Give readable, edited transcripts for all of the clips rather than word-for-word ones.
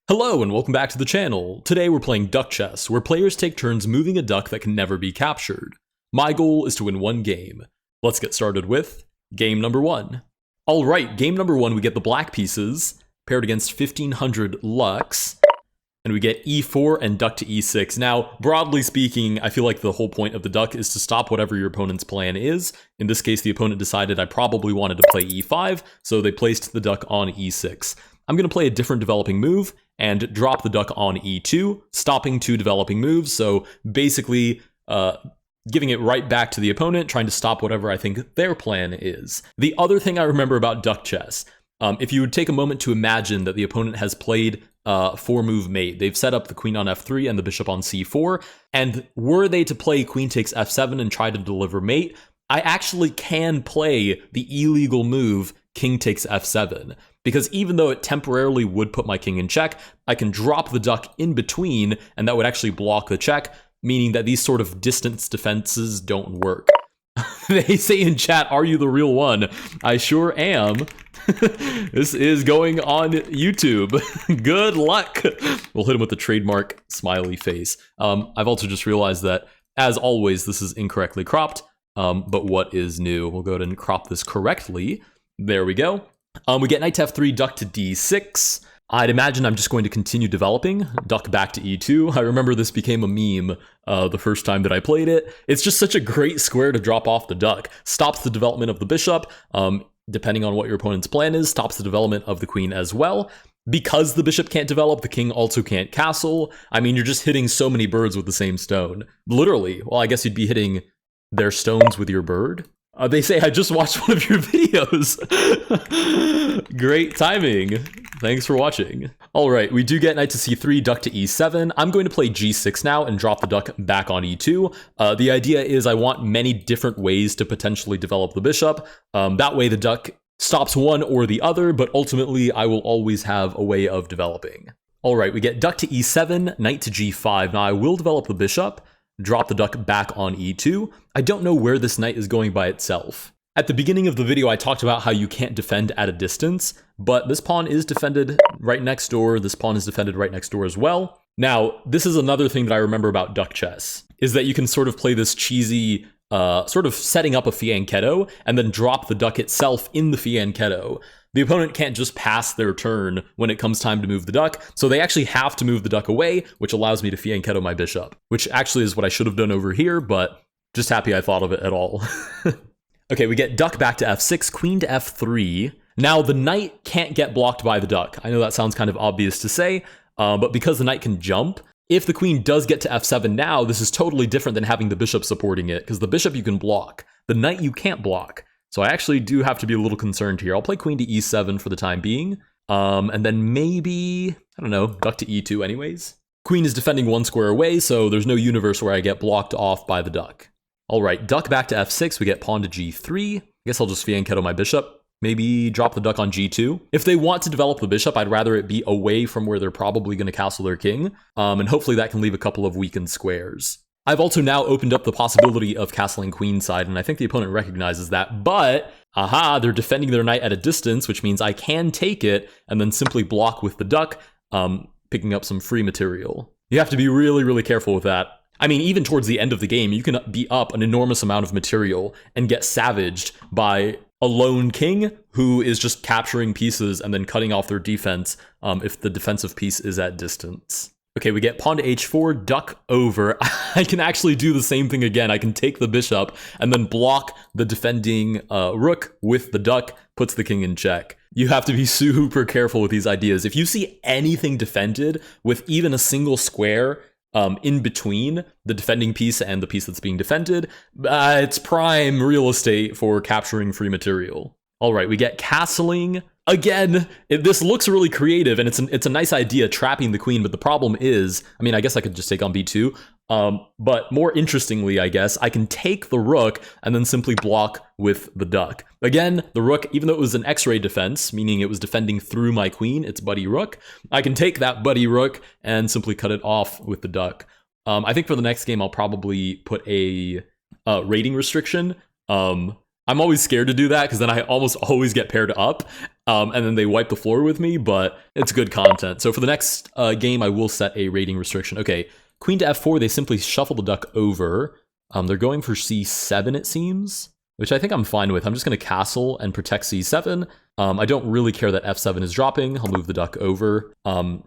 Hello and welcome back to the channel. Today we're playing duck chess, where players take turns moving a duck that can never be captured. My goal is to win one game. Let's get started with game number 1. Alright, game number 1 we get the black pieces, paired against 1500 Lux, and we get e4 and duck to e6. Now, broadly speaking, I feel like the whole point of the duck is to stop whatever your opponent's plan is. In this case, the opponent decided I probably wanted to play e5, so they placed the duck on e6. I'm going to play a different developing move and drop the duck on e2, stopping 2 developing moves, so basically giving it right back to the opponent, trying to stop whatever I think their plan is. The other thing I remember about duck chess, if you would take a moment to imagine that the opponent has played 4-move mate, they've set up the queen on f3 and the bishop on c4, and were they to play queen takes f7 and try to deliver mate, I actually can play the illegal move king takes f7. Because even though it temporarily would put my king in check, I can drop the duck in between, and that would actually block the check, meaning that these sort of distance defenses don't work. They say in chat, "Are you the real one?" I sure am. This is going on YouTube. Good luck. We'll hit him with the trademark smiley face. I've also just realized that, as always, this is incorrectly cropped. But what is new? We'll go ahead and crop this correctly. There we go. We get knight to f3, duck to d6. I'd imagine I'm just going to continue developing, duck back to e2. I remember this became a meme the first time that I played it. It's just such a great square to drop off the duck. Stops the development of the bishop, depending on what your opponent's plan is, stops the development of the queen as well. Because the bishop can't develop, the king also can't castle. I mean, you're just hitting so many birds with the same stone. Literally. Well, I guess you'd be hitting their stones with your bird. They say, "I just watched one of your videos." Great timing. Thanks for watching. All right, we do get knight to c3, duck to e7. I'm going to play g6 now and drop the duck back on e2. The idea is I want many different ways to potentially develop the bishop. That way the duck stops one or the other, but ultimately I will always have a way of developing. All right, we get duck to e7, knight to g5. Now I will develop the bishop, drop the duck back on e2. I don't know where this knight is going by itself. At the beginning of the video, I talked about how you can't defend at a distance, but this pawn is defended right next door. This pawn is defended right next door as well. Now, this is another thing that I remember about duck chess, is that you can sort of play this cheesy, sort of setting up a fianchetto, and then drop the duck itself in the fianchetto. The opponent can't just pass their turn when it comes time to move the duck, so they actually have to move the duck away, which allows me to fianchetto my bishop, which actually is what I should have done over here, but just happy I thought of it at all. Okay, we get duck back to f6, queen to f3. Now, the knight can't get blocked by the duck. I know that sounds kind of obvious to say, but because the knight can jump, if the queen does get to f7 now, this is totally different than having the bishop supporting it, because the bishop you can block. The knight you can't block. So I actually do have to be a little concerned here. I'll play queen to e7 for the time being, and then maybe, I don't know, duck to e2 anyways. Queen is defending one square away, so there's no universe where I get blocked off by the duck. All right, duck back to f6, we get pawn to g3. I guess I'll just fianchetto my bishop. Maybe drop the duck on g2. If they want to develop the bishop, I'd rather it be away from where they're probably going to castle their king, and hopefully that can leave a couple of weakened squares. I've also now opened up the possibility of castling queenside, and I think the opponent recognizes that, but, aha, they're defending their knight at a distance, which means I can take it and then simply block with the duck, picking up some free material. You have to be really, really careful with that. I mean, even towards the end of the game, you can be up an enormous amount of material and get savaged by a lone king who is just capturing pieces and then cutting off their defense if the defensive piece is at distance. Okay, we get pawn to h4, duck over. I can actually do the same thing again. I can take the bishop and then block the defending rook with the duck, puts the king in check. You have to be super careful with these ideas. If you see anything defended with even a single square in between the defending piece and the piece that's being defended, it's prime real estate for capturing free material. All right, we get castling. Again, this looks really creative, and it's a nice idea, trapping the queen, but the problem is, I mean, I guess I could just take on b2, but more interestingly, I guess, I can take the rook and then simply block with the duck. Again, the rook, even though it was an x-ray defense, meaning it was defending through my queen, its buddy rook, I can take that buddy rook and simply cut it off with the duck. I think for the next game, I'll probably put a rating restriction. I'm always scared to do that because then I almost always get paired up, and then they wipe the floor with me, but it's good content. So for the next game, I will set a rating restriction. Okay, queen to f4, they simply shuffle the duck over. They're going for c7, it seems, which I think I'm fine with. I'm just going to castle and protect c7. I don't really care that f7 is dropping. I'll move the duck over.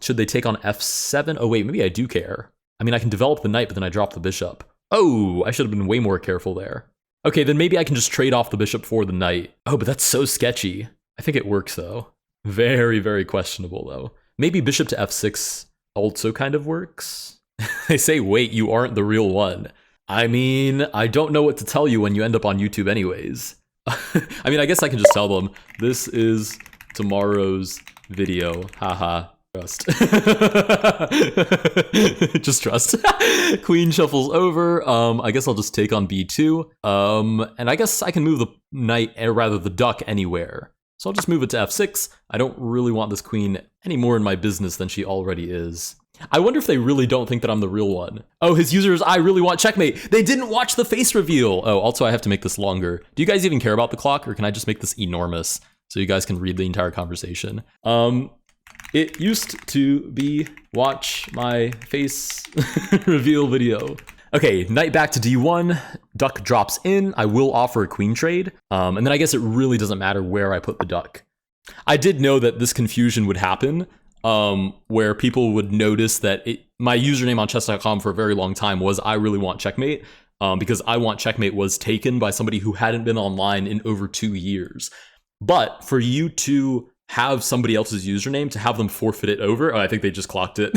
Should they take on f7? Oh, wait, maybe I do care. I mean, I can develop the knight, but then I drop the bishop. Oh, I should have been way more careful there. Okay, then maybe I can just trade off the bishop for the knight. Oh, but that's so sketchy. I think it works, though. Very, very questionable, though. Maybe bishop to f6 also kind of works. They say, wait, you aren't the real one. I mean, I don't know what to tell you when you end up on YouTube anyways. I mean, I guess I can just tell them, this is tomorrow's video. Haha. Trust. Just trust. Queen shuffles over. I guess I'll just take on b2. And I guess I can move the knight, or rather the duck, anywhere. So I'll just move it to f6. I don't really want this queen any more in my business than she already is. I wonder if they really don't think that I'm the real one. Oh, his user is I really want checkmate. They didn't watch the face reveal. Oh, also I have to make this longer. Do you guys even care about the clock, or can I just make this enormous so you guys can read the entire conversation? It used to be watch my face reveal video. Okay, knight back to d1, duck drops in. I will offer a queen trade, and then I guess it really doesn't matter where I put the duck. I did know that this confusion would happen, where people would notice that my username on chess.com for a very long time was I really want checkmate, because I want checkmate was taken by somebody who hadn't been online in over 2 years. But for you to have somebody else's username, to have them forfeit it over, oh, I think they just clocked it.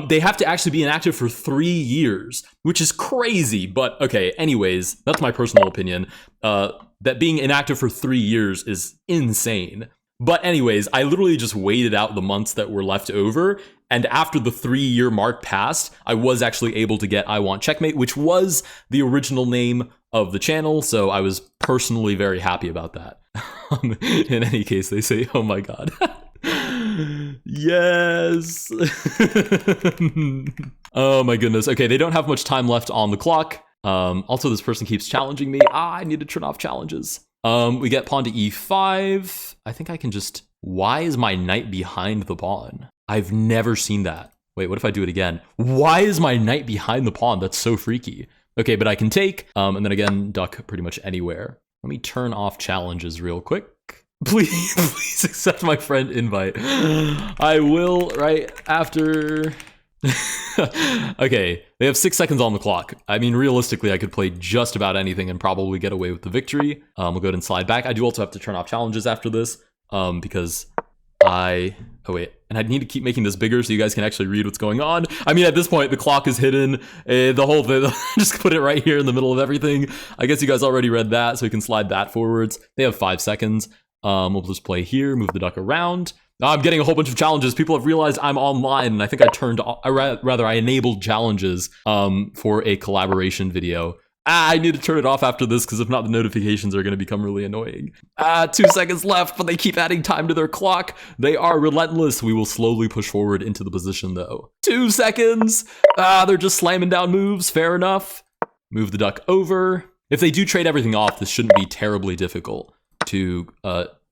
They have to actually be inactive for 3 years, which is crazy. But okay, anyways, that's my personal opinion. That being inactive for 3 years is insane. But anyways, I literally just waited out the months that were left over, and after the 3-year mark passed, I was actually able to get I Want Checkmate, which was the original name of the channel, so I was personally very happy about that. In any case, they say, oh my god. Yes! Oh my goodness. Okay, they don't have much time left on the clock. Also, this person keeps challenging me. I need to turn off challenges. We get pawn to e5. I think I can just... Why is my knight behind the pawn? I've never seen that. Wait, what if I do it again? Why is my knight behind the pawn? That's so freaky. Okay, but I can take, and then again, duck pretty much anywhere. Let me turn off challenges real quick. Please, please accept my friend invite. I will right after... Okay, they have 6 seconds on the clock. I mean, realistically, I could play just about anything and probably get away with the victory. We'll go ahead and slide back. I do also have to turn off challenges after this, because oh wait, and I need to keep making this bigger so you guys can actually read what's going on. I mean, at this point, the clock is hidden. The whole thing, just put it right here in the middle of everything. I guess you guys already read that, so we can slide that forwards. They have 5 seconds. We'll just play here, move the duck around. I'm getting a whole bunch of challenges. People have realized I'm online, and I think I enabled challenges for a collaboration video. I need to turn it off after this, because if not, the notifications are going to become really annoying. 2 seconds left, but they keep adding time to their clock. They are relentless. We will slowly push forward into the position, though. 2 seconds. They're just slamming down moves. Fair enough. Move the duck over. If they do trade everything off, this shouldn't be terribly difficult to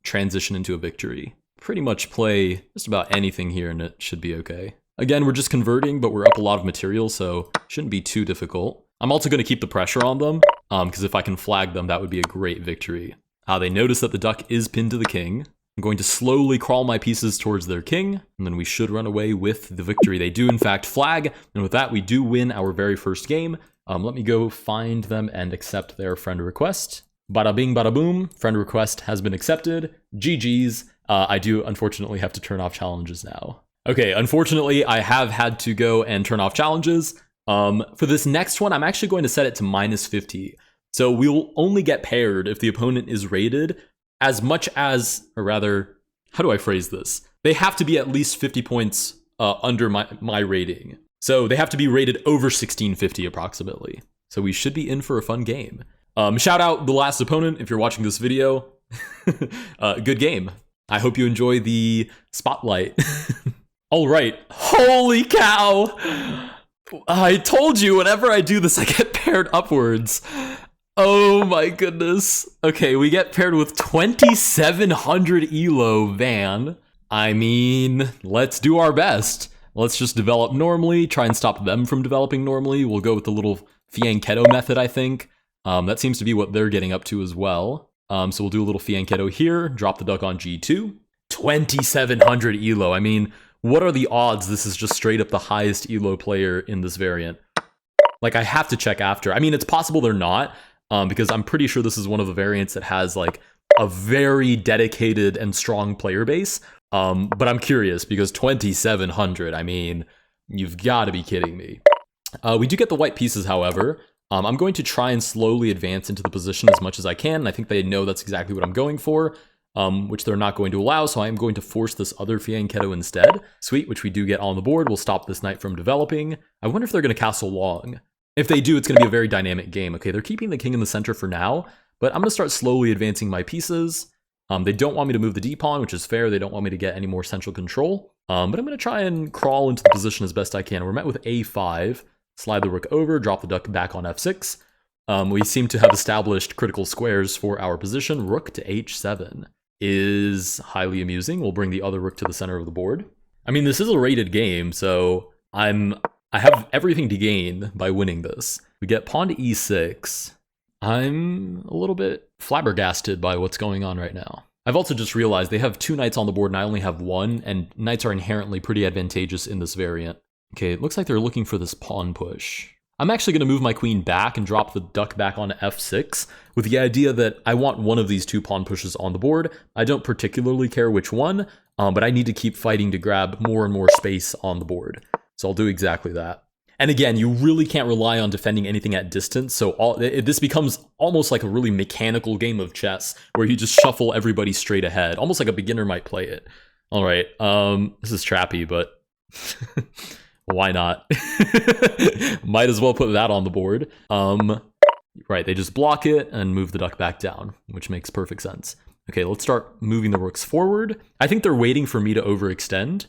transition into a victory. Pretty much play just about anything here, and it should be okay. Again, we're just converting, but we're up a lot of material, so it shouldn't be too difficult. I'm also going to keep the pressure on them, because if I can flag them, that would be a great victory. They notice that the duck is pinned to the king. I'm going to slowly crawl my pieces towards their king, and then we should run away with the victory. They do, in fact, flag, and with that, we do win our very first game. Let me go find them and accept their friend request. Bada bing, bada boom. Friend request has been accepted. GG's. I do, unfortunately, have to turn off challenges now. Okay, unfortunately, I have had to go and turn off challenges. For this next one, I'm actually going to set it to -50. So we will only get paired if the opponent is rated as much as, or rather, how do I phrase this? They have to be at least 50 points under my rating. So they have to be rated over 1650 approximately. So we should be in for a fun game. Shout out the last opponent if you're watching this video. Good game. I hope you enjoy the spotlight. All right. Holy cow! I told you whenever I do this, I get paired upwards. Oh my goodness. Okay, we get paired with 2700 elo Van. I mean, let's do our best. Let's just develop normally, try and stop them from developing normally. We'll go with the little fianchetto method, I think. That seems to be what they're getting up to as well. So we'll do a little fianchetto here, drop the duck on G2. 2700 elo. I mean, what are the odds this is just straight up the highest elo player in this variant? Like, I have to check after. I mean, it's possible they're not, because I'm pretty sure this is one of the variants that has, like, a very dedicated and strong player base. But I'm curious, because 2700, I mean, you've got to be kidding me. We do get the white pieces, however. I'm going to try and slowly advance into the position as much as I can. I think they know that's exactly what I'm going for, which they're not going to allow, so I'm going to force this other fianchetto instead. Sweet, which we do get on the board. We'll stop this knight from developing. I wonder if they're going to castle long. If they do, it's going to be a very dynamic game. Okay, they're keeping the king in the center for now, but I'm going to start slowly advancing my pieces. They don't want me to move the d-pawn, which is fair. They don't want me to get any more central control. But I'm going to try and crawl into the position as best I can. We're met with a5. Slide the rook over, drop the duck back on f6. We seem to have established critical squares for our position. Rook to h7 is highly amusing. We'll bring the other rook to the center of the board. I mean, this is a rated game, so I have everything to gain by winning this. We get pawn to e6. I'm a little bit flabbergasted by what's going on right now. I've also just realized they have two knights on the board and I only have one, and knights are inherently pretty advantageous in this variant. Okay, it looks like they're looking for this pawn push. I'm actually going to move my queen back and drop the duck back on f6 with the idea that I want one of these two pawn pushes on the board. I don't particularly care which one, but I need to keep fighting to grab more and more space on the board. So I'll do exactly that. And again, you really can't rely on defending anything at distance, so this becomes almost like a really mechanical game of chess where you just shuffle everybody straight ahead, almost like a beginner might play it. All right, this is trappy, but... why not? Might as well put that on the board. Right, they just block it and move the duck back down, which makes perfect sense. Okay, let's start moving the rooks forward. I think they're waiting for me to overextend,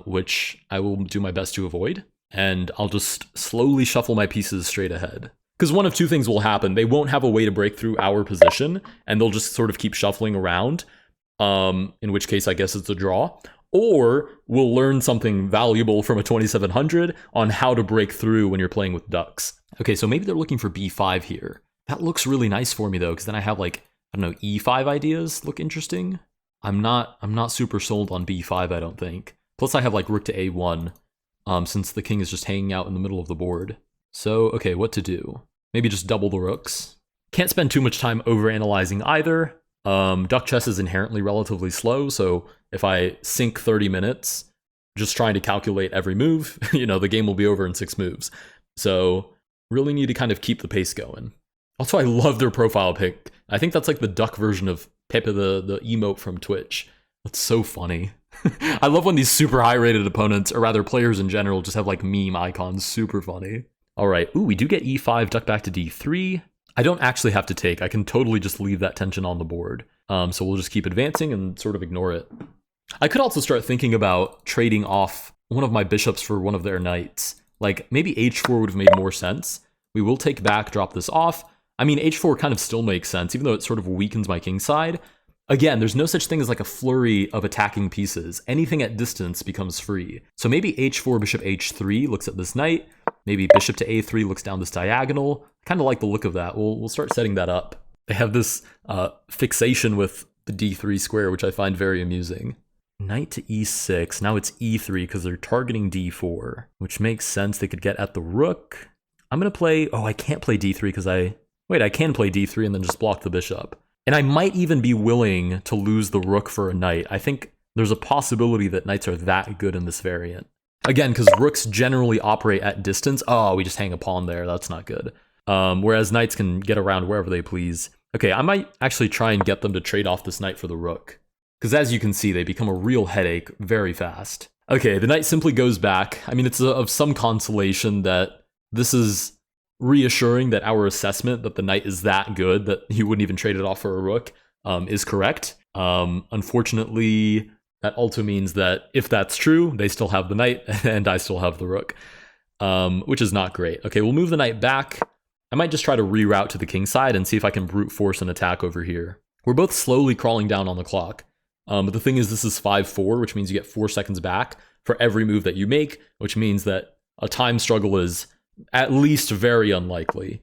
which I will do my best to avoid. And I'll just slowly shuffle my pieces straight ahead. Because one of two things will happen. They won't have a way to break through our position, and they'll just sort of keep shuffling around, in which case I guess it's a draw. Or we'll learn something valuable from a 2700 on how to break through when you're playing with ducks. Okay, so maybe they're looking for b5 here. That looks really nice for me though, because then I have like, I don't know, e5 ideas look interesting. I'm not super sold on b5, I don't think. Plus I have like rook to a1, since the king is just hanging out in the middle of the board. So, okay, what to do? Maybe just double the rooks. Can't spend too much time overanalyzing either. Duck chess is inherently relatively slow, so if I sink 30 minutes just trying to calculate every move, you know, the game will be over in 6 moves. So really need to kind of keep the pace going. Also, I love their profile pic. I think that's like the duck version of Pepe the emote from Twitch. That's so funny. I love when these super high rated opponents, or rather players in general, just have like meme icons. Super funny. All right, ooh, we do get e5, duck back to d3. I don't actually have to take. I can totally just leave that tension on the board. So we'll just keep advancing and sort of ignore it. I could also start thinking about trading off one of my bishops for one of their knights. Like, maybe h4 would have made more sense. We will take back, drop this off. I mean, h4 kind of still makes sense, even though it sort of weakens my king side. Again, there's no such thing as like a flurry of attacking pieces. Anything at distance becomes free. So maybe h4, bishop h3 looks at this knight. Maybe bishop to a3 looks down this diagonal. I kind of like the look of that. We'll start setting that up. They have this fixation with the d3 square, which I find very amusing. Knight to e6. Now it's e3 because they're targeting d4, which makes sense. They could get at the rook. I'm going to play... Oh, I can't play d3 because I... Wait, I can play d3 and then just block the bishop. And I might even be willing to lose the rook for a knight. I think there's a possibility that knights are that good in this variant. Again, because rooks generally operate at distance. Oh, we just hang a pawn there. That's not good. Whereas knights can get around wherever they please. Okay, I might actually try and get them to trade off this knight for the rook. Because as you can see, they become a real headache very fast. Okay, the knight simply goes back. I mean, it's of some consolation that this is reassuring that our assessment that the knight is that good that he wouldn't even trade it off for a rook is correct. Unfortunately, that also means that if that's true, they still have the knight and I still have the rook, which is not great. Okay, we'll move the knight back. I might just try to reroute to the king side and see if I can brute force an attack over here. We're both slowly crawling down on the clock. But the thing is, this is 5-4, which means you get 4 seconds back for every move that you make, which means that a time struggle is at least very unlikely.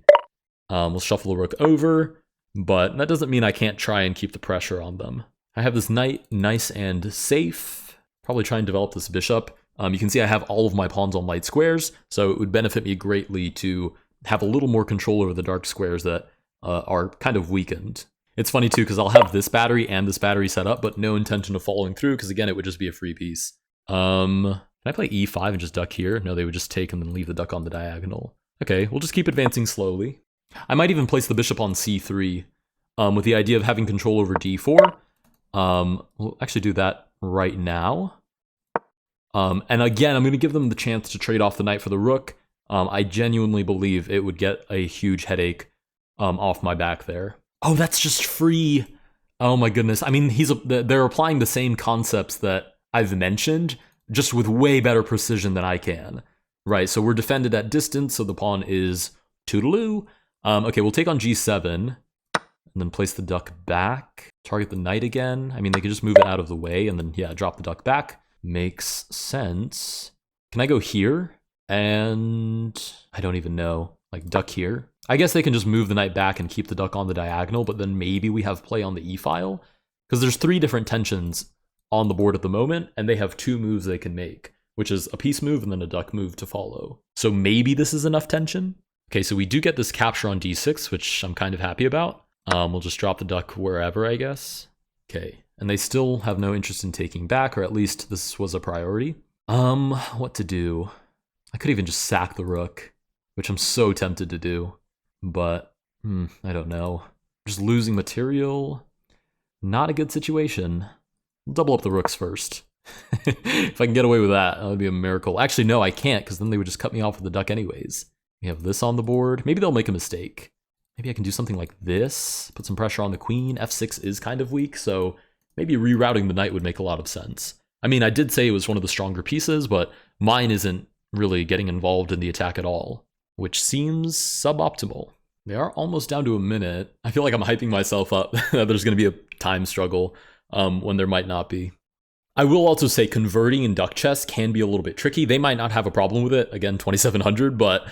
We'll shuffle the rook over, but that doesn't mean I can't try and keep the pressure on them. I have this knight nice and safe. Probably try and develop this bishop. You can see I have all of my pawns on light squares, so it would benefit me greatly to have a little more control over the dark squares that are kind of weakened. It's funny too, because I'll have this battery and this battery set up, but no intention of following through, because again, it would just be a free piece. Can I play e5 and just duck here? No, they would just take and then leave the duck on the diagonal. Okay, we'll just keep advancing slowly. I might even place the bishop on c3, with the idea of having control over d4. We'll actually do that right now. And again, I'm going to give them the chance to trade off the knight for the rook. I genuinely believe it would get a huge headache off my back there. Oh, that's just free. Oh my goodness. I mean, they're applying the same concepts that I've mentioned, just with way better precision than I can. Right, so we're defended at distance, so the pawn is toodaloo. Okay, we'll take on g7, and then place the duck back. Target the knight again. I mean, they could just move it out of the way, and then, yeah, drop the duck back. Makes sense. Can I go here? And I don't even know. Like, duck here? I guess they can just move the knight back and keep the duck on the diagonal, but then maybe we have play on the e-file? Because there's 3 different tensions on the board at the moment, and they have 2 moves they can make, which is a piece move and then a duck move to follow. So maybe this is enough tension? Okay, so we do get this capture on d6, which I'm kind of happy about. We'll just drop the duck wherever, I guess. Okay, and they still have no interest in taking back, or at least this was a priority. What to do? I could even just sack the rook, which I'm so tempted to do. But, I don't know. Just losing material, not a good situation. We'll double up the rooks first. If I can get away with that, that would be a miracle. Actually, no, I can't, because then they would just cut me off with the duck anyways. We have this on the board. Maybe they'll make a mistake. Maybe I can do something like this, put some pressure on the queen. f6 is kind of weak, so maybe rerouting the knight would make a lot of sense. I mean, I did say it was one of the stronger pieces, but mine isn't really getting involved in the attack at all, which seems suboptimal. They are almost down to a minute. I feel like I'm hyping myself up that there's going to be a time struggle when there might not be. I will also say converting in duck chess can be a little bit tricky. They might not have a problem with it, again, 2700, but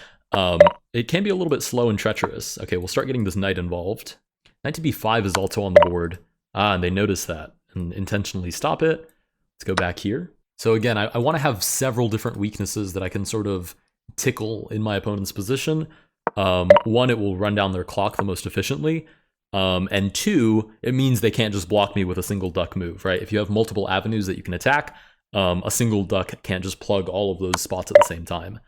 it can be a little bit slow and treacherous. Okay, we'll start getting this knight involved. Knight to b5 is also on the board. And they notice that and intentionally stop it. Let's go back here. So again, I want to have several different weaknesses that I can sort of tickle in my opponent's position. 1, it will run down their clock the most efficiently. And 2, it means they can't just block me with a single duck move, right? If you have multiple avenues that you can attack, a single duck can't just plug all of those spots at the same time.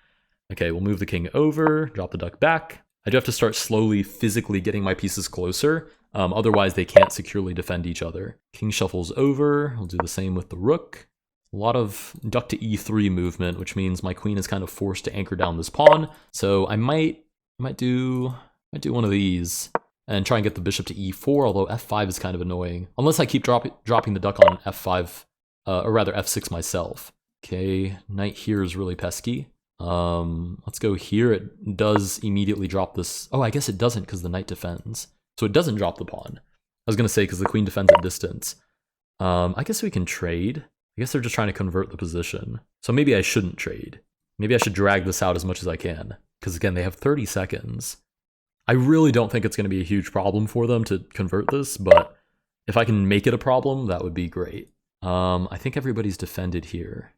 Okay, we'll move the king over, drop the duck back. I do have to start slowly physically getting my pieces closer. Otherwise, they can't securely defend each other. King shuffles over. We'll do the same with the rook. A lot of duck to e3 movement, which means my queen is kind of forced to anchor down this pawn. So I might do one of these and try and get the bishop to e4, although f5 is kind of annoying. Unless I keep dropping the duck on f5, or rather f6 myself. Okay, knight here is really pesky. Let's go here. It does immediately drop this. Oh, I guess it doesn't because the knight defends. So it doesn't drop the pawn. I was going to say because the queen defends at distance. I guess we can trade. I guess they're just trying to convert the position. So maybe I shouldn't trade. Maybe I should drag this out as much as I can. Because again, they have 30 seconds. I really don't think it's going to be a huge problem for them to convert this, but if I can make it a problem, that would be great. I think everybody's defended here.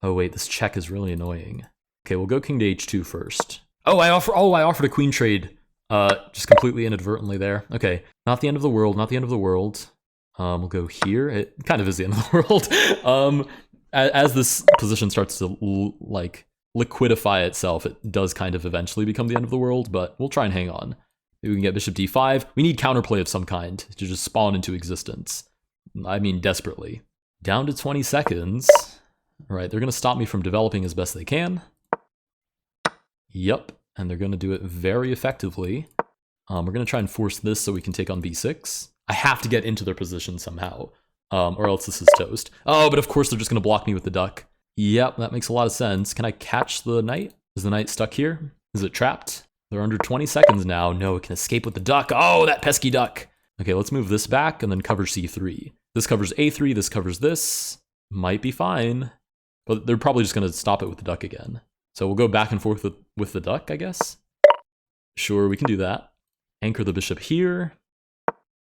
Oh wait, this check is really annoying. Okay, we'll go king to h2 first. Oh, I offered a queen trade, just completely inadvertently there. Okay, not the end of the world, not the end of the world. We'll go here. It kind of is the end of the world. As this position starts to liquidify itself, it does kind of eventually become the end of the world, but we'll try and hang on. Maybe we can get bishop d5. We need counterplay of some kind to just spawn into existence. I mean, desperately. Down to 20 seconds. All right, they're going to stop me from developing as best they can. Yep, and they're going to do it very effectively. We're going to try and force this so we can take on b6. I have to get into their position somehow, or else this is toast. Oh, but of course they're just going to block me with the duck. Yep, that makes a lot of sense. Can I catch the knight? Is the knight stuck here? Is it trapped? They're under 20 seconds now. No, it can escape with the duck. Oh, that pesky duck. Okay, let's move this back and then cover C3. This covers A3, this covers this. Might be fine. But they're probably just going to stop it with the duck again. So we'll go back and forth with the duck, I guess. Sure, we can do that. Anchor the bishop here.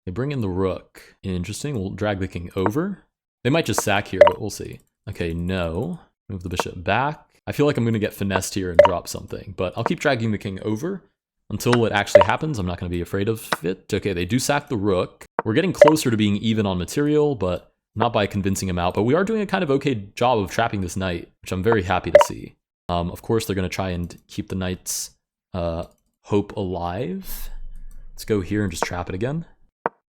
They bring in the rook. Interesting, we'll drag the king over. They might just sack here, but we'll see. Okay, no. Move the bishop back. I feel like I'm going to get finessed here and drop something, but I'll keep dragging the king over until it actually happens. I'm not going to be afraid of it. Okay, they do sack the rook. We're getting closer to being even on material, but not by a convincing amount. But we are doing a kind of okay job of trapping this knight, which I'm very happy to see. Of course, they're going to try and keep the knight's hope alive. Let's go here and just trap it again.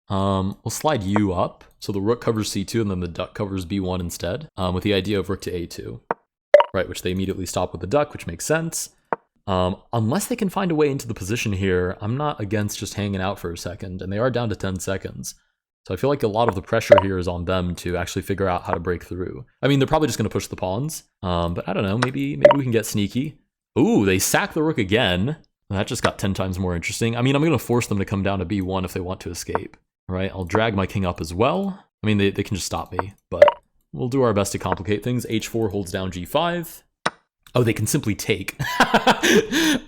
We'll slide you up. So the rook covers C2 and then the duck covers B1 instead, with the idea of rook to A2. Right, which they immediately stop with the duck, which makes sense. Unless they can find a way into the position here, I'm not against just hanging out for a second, and they are down to 10 seconds. So I feel like a lot of the pressure here is on them to actually figure out how to break through. I mean, they're probably just going to push the pawns, but I don't know, maybe we can get sneaky. Ooh, they sack the rook again. That just got 10 times more interesting. I mean, I'm going to force them to come down to B1 if they want to escape. Right, I'll drag my king up as well. I mean, they can just stop me, but we'll do our best to complicate things. H4 holds down G5. Oh, they can simply take.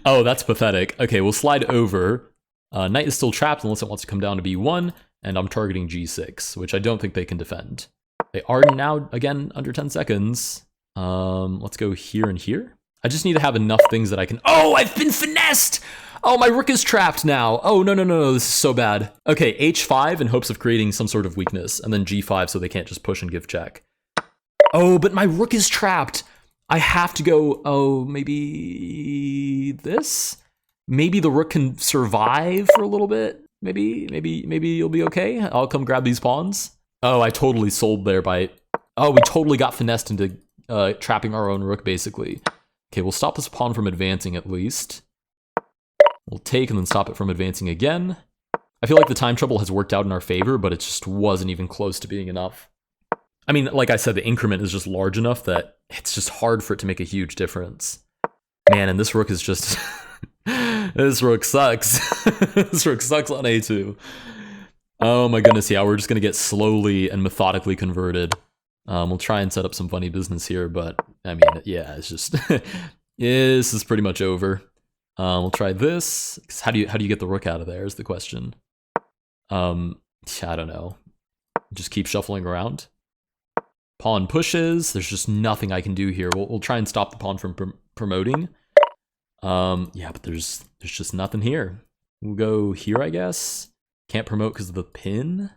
Oh, that's pathetic. Okay, we'll slide over. Knight is still trapped unless it wants to come down to B1, and I'm targeting G6, which I don't think they can defend. They are now, again, under 10 seconds. Let's go here and here. I just need to have enough things that I can... Oh, I've been finessed! Oh, my rook is trapped now. Oh, no, this is so bad. Okay, H5 in hopes of creating some sort of weakness, and then G5 so they can't just push and give check. Oh, but my rook is trapped. I have to go, oh, maybe this? Maybe the rook can survive for a little bit? Maybe you'll be okay? I'll come grab these pawns. Oh, I totally sold there by... Oh, we totally got finessed into trapping our own rook, basically. Okay, we'll stop this pawn from advancing at least. We'll take and then stop it from advancing again. I feel like the time trouble has worked out in our favor, but it just wasn't even close to being enough. I mean, like I said, the increment is just large enough that it's just hard for it to make a huge difference. Man, and this rook is just... this rook sucks. This rook sucks on A2. Oh my goodness, yeah, we're just going to get slowly and methodically converted. We'll try and set up some funny business here, but, I mean, yeah, it's just... this is pretty much over. We'll try this. How do you get the rook out of there is the question. I don't know. Just keep shuffling around. Pawn pushes. There's just nothing I can do here. We'll try and stop the pawn from promoting. Yeah, but there's just nothing here. We'll go here, I guess. Can't promote because of the pin.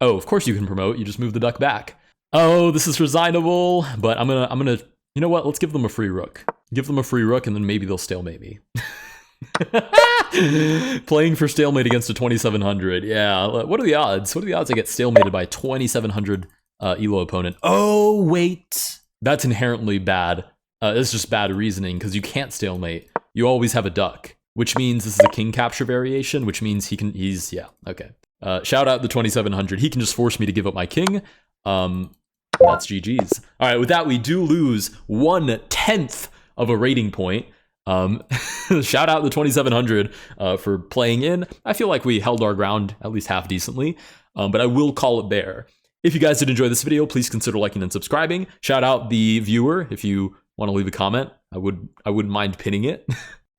Oh, of course you can promote. You just move the duck back. Oh, this is resignable. But I'm gonna. You know what? Let's give them a free rook. Give them a free rook, and then maybe they'll stalemate me. Playing for stalemate against a 2700. Yeah, what are the odds? What are the odds I get stalemated by a 2700 elo opponent? Oh, wait. That's inherently bad. It's just bad reasoning, because you can't stalemate. You always have a duck, which means this is a king capture variation, which means yeah, okay. Shout out the 2700. He can just force me to give up my king. That's GG's. All right, with that, we do lose 1/10 of a rating point. Shout out the 2700 for playing in. I feel like we held our ground at least half decently, but I will call it there. If you guys did enjoy this video, please consider liking and subscribing. Shout out the viewer if you want to leave a comment. I wouldn't mind pinning it.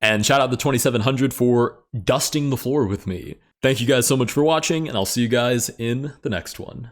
And shout out the 2700 for dusting the floor with me. Thank you guys so much for watching, and I'll see you guys in the next one.